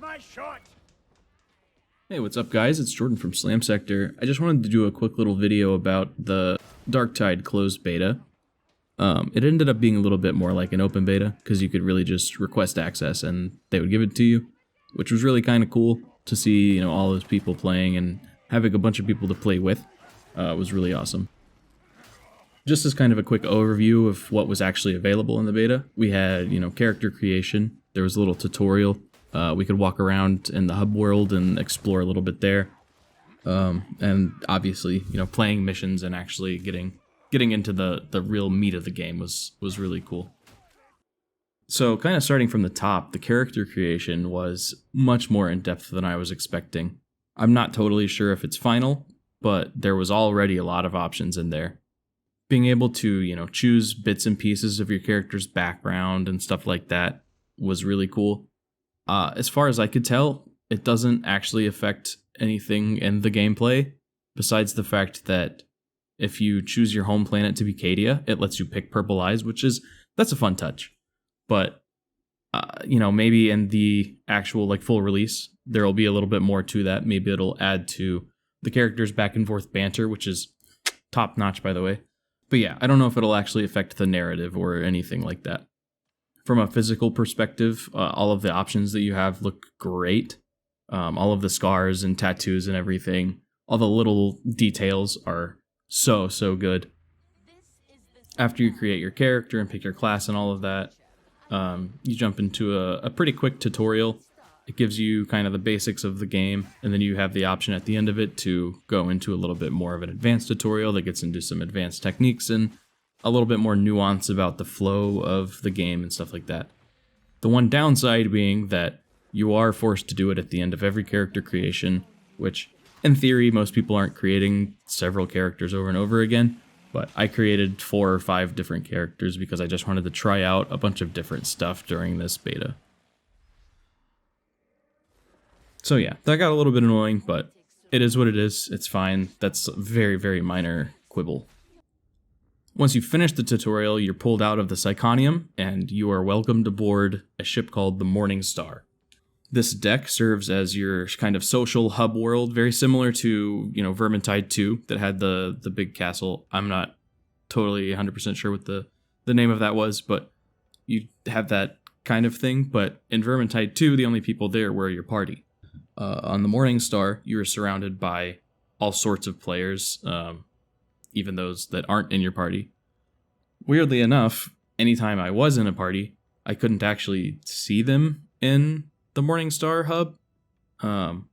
my shot! Hey, what's up guys? It's Jordan from Slam Sector. I just wanted to do a quick little video about the Darktide closed beta. It ended up being a little bit more like an open beta, because you could really just request access and they would give it to you, which was really kind of cool to see, you know, all those people playing and having a bunch of people to play with. It was really awesome. Just as kind of a quick overview of what was actually available in the beta, we had, you know, character creation. There was a little tutorial. We could walk around in the hub world and explore a little bit there. And obviously, you know, playing missions and actually getting into the real meat of the game was really cool. So kind of starting from the top, the character creation was much more in-depth than I was expecting. I'm not totally sure if it's final, but there was already a lot of options in there. Being able to, you know, choose bits and pieces of your character's background and stuff like that was really cool. As far as I could tell, it doesn't actually affect anything in the gameplay, besides the fact that if you choose your home planet to be Cadia, it lets you pick Purple Eyes, that's a fun touch. But, you know, maybe in the actual, like, full release, there will be a little bit more to that. Maybe it'll add to the characters' back and forth banter, which is top-notch, by the way. But yeah, I don't know if it'll actually affect the narrative or anything like that. From a physical perspective, all of the options that you have look great. All of the scars and tattoos and everything, all the little details are so good. After you create your character and pick your class and all of that, you jump into a pretty quick tutorial. It gives you kind of the basics of the game, and then you have the option at the end of it to go into a little bit more of an advanced tutorial that gets into some advanced techniques and a little bit more nuance about the flow of the game and stuff like that. The one downside being that you are forced to do it at the end of every character creation, which, in theory, most people aren't creating several characters over and over again, but I created 4 or 5 different characters because I just wanted to try out a bunch of different stuff during this beta. So yeah, that got a little bit annoying, but it is what it is. It's fine. That's a very minor quibble. Once you finish the tutorial, you're pulled out of the Psychonium, and you are welcomed aboard a ship called the Morning Star. This deck serves as your kind of social hub world, very similar to, you know, Vermintide 2 that had the big castle. I'm not totally 100% sure what the name of that was, but you have that kind of thing. But in Vermintide 2, the only people there were your party. On the Morning Star, you are surrounded by all sorts of players, even those that aren't in your party. Weirdly enough, anytime I was in a party, I couldn't actually see them in the Morning Star hub. I'm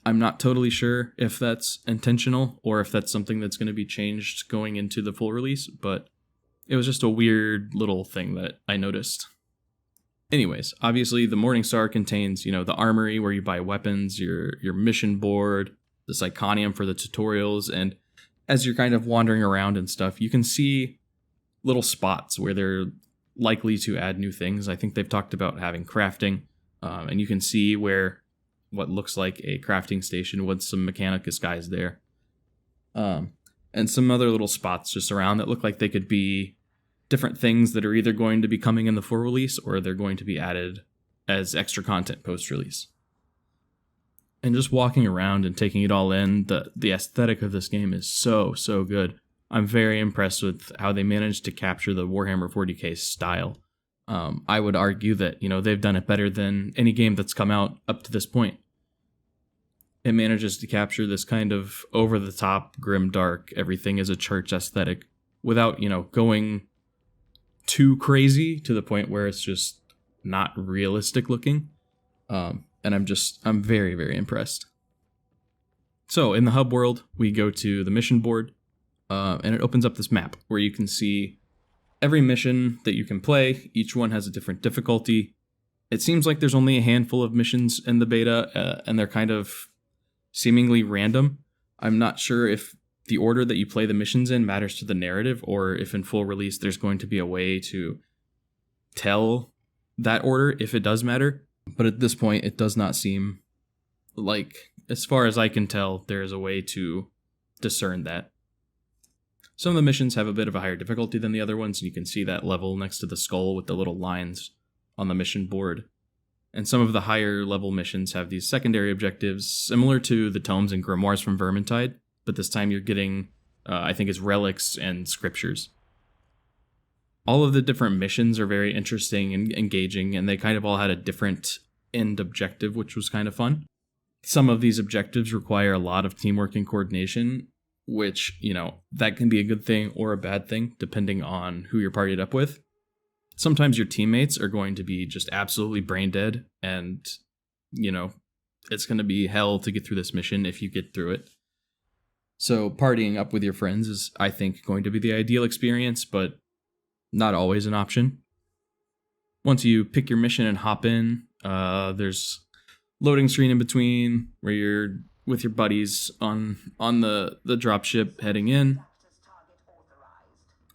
not totally sure if that's intentional or if that's something that's going to be changed going into the full release, but it was just a weird little thing that I noticed. Anyways, obviously the Morning Star contains, you know, the armory where you buy weapons, your mission board, the Psychonium for the tutorials, and as you're kind of wandering around and stuff, you can see little spots where they're likely to add new things. I think they've talked about having crafting, and you can see where what looks like a crafting station with some Mechanicus guys there. And some other little spots just around that look like they could be different things that are either going to be coming in the full release or they're going to be added as extra content post-release. And just walking around and taking it all in, the aesthetic of this game is so good. I'm very impressed with how they managed to capture the Warhammer 40k style. I would argue that, you know, they've done it better than any game that's come out up to this point. It manages to capture this kind of over-the-top, grim-dark, everything is a church aesthetic without, you know, going too crazy to the point where it's just not realistic looking. And I'm very impressed. So in the hub world, we go to the mission board, and it opens up this map where you can see every mission that you can play. Each one has a different difficulty. It seems like there's only a handful of missions in the beta, and they're kind of seemingly random. I'm not sure if the order that you play the missions in matters to the narrative, or if in full release there's going to be a way to tell that order if it does matter. But at this point, it does not seem like, as far as I can tell, there is a way to discern that. Some of the missions have a bit of a higher difficulty than the other ones, and you can see that level next to the skull with the little lines on the mission board. And some of the higher level missions have these secondary objectives similar to the tomes and grimoires from Vermintide, but this time you're getting, I think it's relics and scriptures. All of the different missions are very interesting and engaging, and they kind of all had a different end objective, which was kind of fun. Some of these objectives require a lot of teamwork and coordination, which, that can be a good thing or a bad thing, depending on who you're partied up with. Sometimes your teammates are going to be just absolutely brain dead, and, it's going to be hell to get through this mission if you get through it. So partying up with your friends is, I think, going to be the ideal experience, but not always an option. Once you pick your mission and hop in, there's loading screen in between where you're with your buddies on the dropship heading in.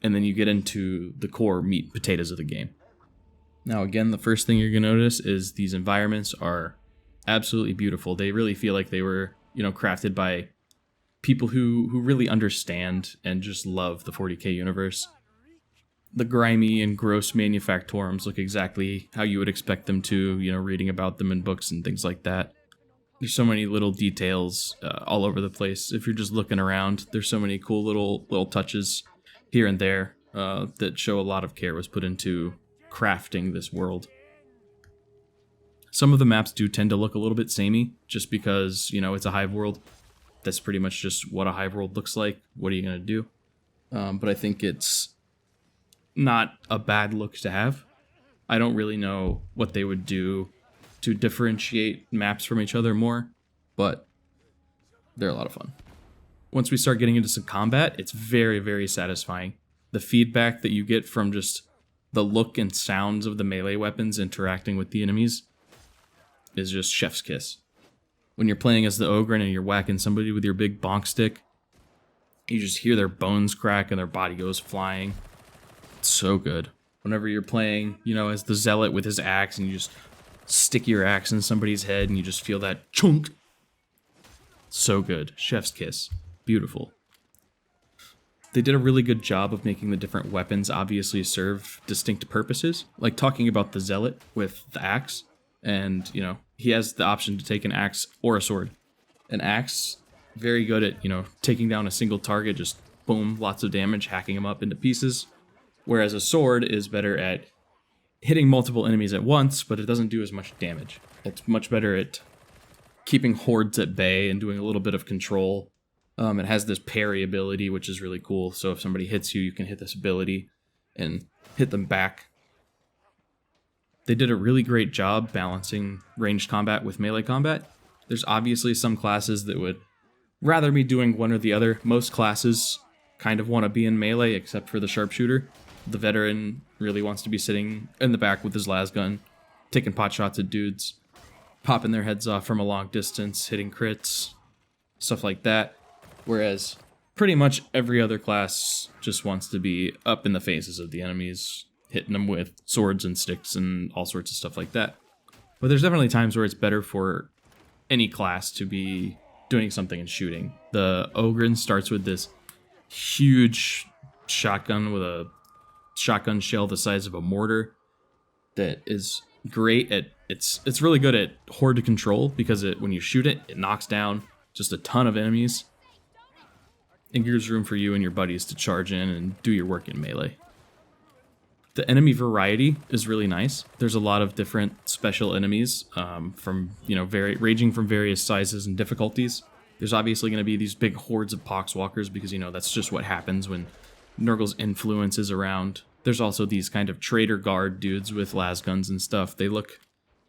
And then you get into the core meat and potatoes of the game. Now, again, the first thing you're going to notice is these environments are absolutely beautiful. They really feel like they were, crafted by people who really understand and just love the 40K universe. The grimy and gross manufactorums look exactly how you would expect them to, reading about them in books and things like that. There's so many little details all over the place. If you're just looking around, there's so many cool little touches here and there that show a lot of care was put into crafting this world. Some of the maps do tend to look a little bit samey, just because, it's a hive world. That's pretty much just what a hive world looks like. What are you going to do? But I think it's not a bad look to have. I don't really know what they would do to differentiate maps from each other more, but they're a lot of fun. Once we start getting into some combat, it's very, very satisfying. The feedback that you get from just the look and sounds of the melee weapons interacting with the enemies is just chef's kiss. When you're playing as the Ogryn and you're whacking somebody with your big bonk stick, you just hear their bones crack and their body goes flying. It's so good. Whenever you're playing, as the Zealot with his axe and you just stick your axe in somebody's head and you just feel that chunk. So good. Chef's kiss. Beautiful. They did a really good job of making the different weapons obviously serve distinct purposes. Like talking about the Zealot with the axe. And, he has the option to take an axe or a sword. An axe, very good at, taking down a single target, just boom, lots of damage, hacking them up into pieces. Whereas a sword is better at hitting multiple enemies at once, but it doesn't do as much damage. It's much better at keeping hordes at bay and doing a little bit of control. It has this parry ability, which is really cool. So if somebody hits you, you can hit this ability and hit them back. They did a really great job balancing ranged combat with melee combat. There's obviously some classes that would rather be doing one or the other. Most classes kind of want to be in melee, except for the sharpshooter. The veteran really wants to be sitting in the back with his lasgun, taking pot shots at dudes, popping their heads off from a long distance, hitting crits, stuff like that. Whereas pretty much every other class just wants to be up in the faces of the enemies, hitting them with swords and sticks and all sorts of stuff like that. But there's definitely times where it's better for any class to be doing something and shooting. The Ogryn starts with this huge shotgun with a shotgun shell the size of a mortar that is great at it's really good at horde control, because when you shoot it, it knocks down just a ton of enemies and gives room for you and your buddies to charge in and do your work in melee. The enemy variety is really nice. There's a lot of different special enemies from ranging from various sizes and difficulties. There's obviously going to be these big hordes of poxwalkers because that's just what happens when Nurgle's influence is around. There's also these kind of traitor guard dudes with lasguns and stuff. They look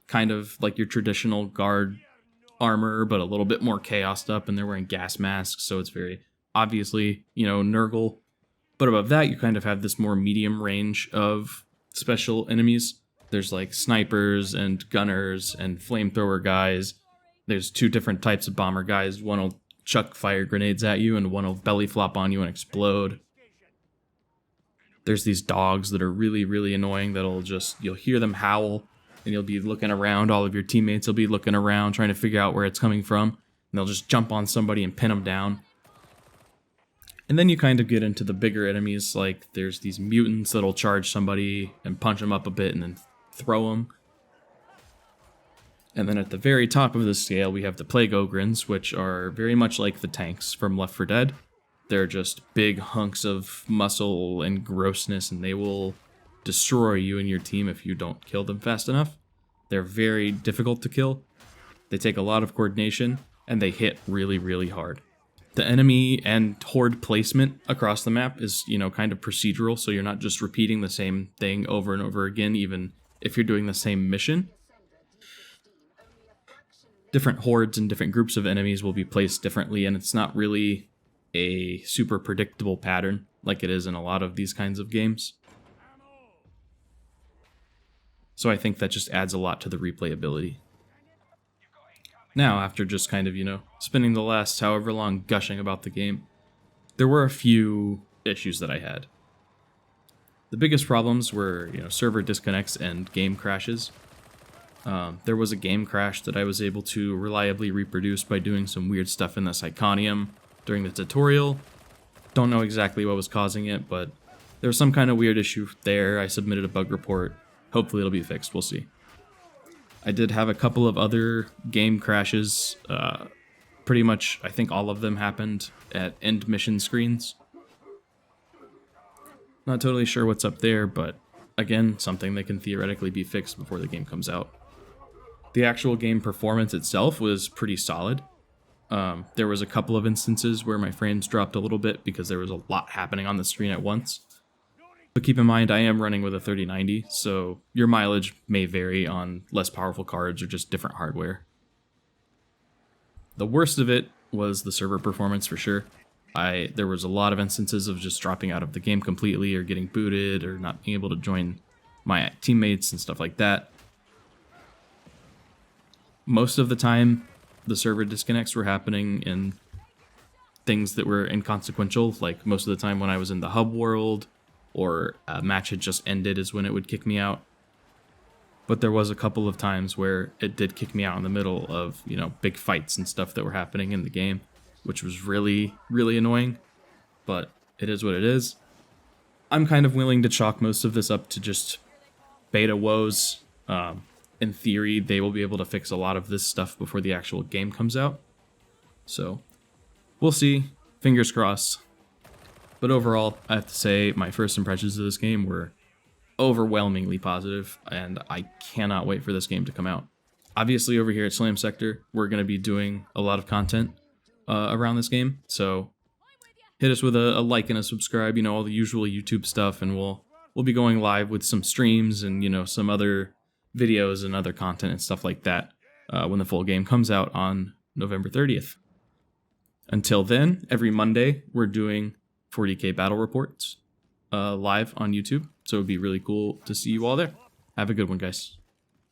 kind of like your traditional guard armor, but a little bit more chaosed up, and they're wearing gas masks, so it's very obviously, Nurgle. But above that, you kind of have this more medium range of special enemies. There's like snipers and gunners and flamethrower guys. There's two different types of bomber guys. One will chuck fire grenades at you, and one will belly flop on you and explode. There's these dogs that are really, really annoying you'll hear them howl, and you'll be looking around. All of your teammates will be looking around, trying to figure out where it's coming from. And they'll just jump on somebody and pin them down. And then you kind of get into the bigger enemies, like there's these mutants that'll charge somebody and punch them up a bit and then throw them. And then at the very top of the scale, we have the Plague Ogrins, which are very much like the tanks from Left 4 Dead. They're just big hunks of muscle and grossness, and they will destroy you and your team if you don't kill them fast enough. They're very difficult to kill. They take a lot of coordination, and they hit really, really hard. The enemy and horde placement across the map is, kind of procedural, so you're not just repeating the same thing over and over again, even if you're doing the same mission. Different hordes and different groups of enemies will be placed differently, and it's not really a super predictable pattern like it is in a lot of these kinds of games. So I think that just adds a lot to the replayability. Now, after just kind of, spending the last however long gushing about the game, there were a few issues that I had. The biggest problems were, server disconnects and game crashes. There was a game crash that I was able to reliably reproduce by doing some weird stuff in the Psychonium during the tutorial. Don't know exactly what was causing it, but there was some kind of weird issue there. I submitted a bug report. Hopefully it'll be fixed, we'll see. I did have a couple of other game crashes. Pretty much, I think all of them happened at end mission screens. Not totally sure what's up there, but again, something that can theoretically be fixed before the game comes out. The actual game performance itself was pretty solid. There was a couple of instances where my frames dropped a little bit because there was a lot happening on the screen at once. But keep in mind, I am running with a 3090, so your mileage may vary on less powerful cards or just different hardware. The worst of it was the server performance for sure. There was a lot of instances of just dropping out of the game completely or getting booted or not being able to join my teammates and stuff like that. Most of the time, the server disconnects were happening in things that were inconsequential, like most of the time when I was in the hub world, or a match had just ended is when it would kick me out. But there was a couple of times where it did kick me out in the middle of, big fights and stuff that were happening in the game, which was really, really annoying, but it is what it is. I'm kind of willing to chalk most of this up to just beta woes. In theory, they will be able to fix a lot of this stuff before the actual game comes out. So, we'll see. Fingers crossed. But overall, I have to say my first impressions of this game were overwhelmingly positive, and I cannot wait for this game to come out. Obviously, over here at Slam Sector, we're going to be doing a lot of content around this game, so hit us with a like and a subscribe, all the usual YouTube stuff, and we'll be going live with some streams and, some other videos and other content and stuff like that when the full game comes out on November 30th. Until then, every Monday, we're doing 40k battle reports live on YouTube, so it would be really cool to see you all there. Have a good one, guys.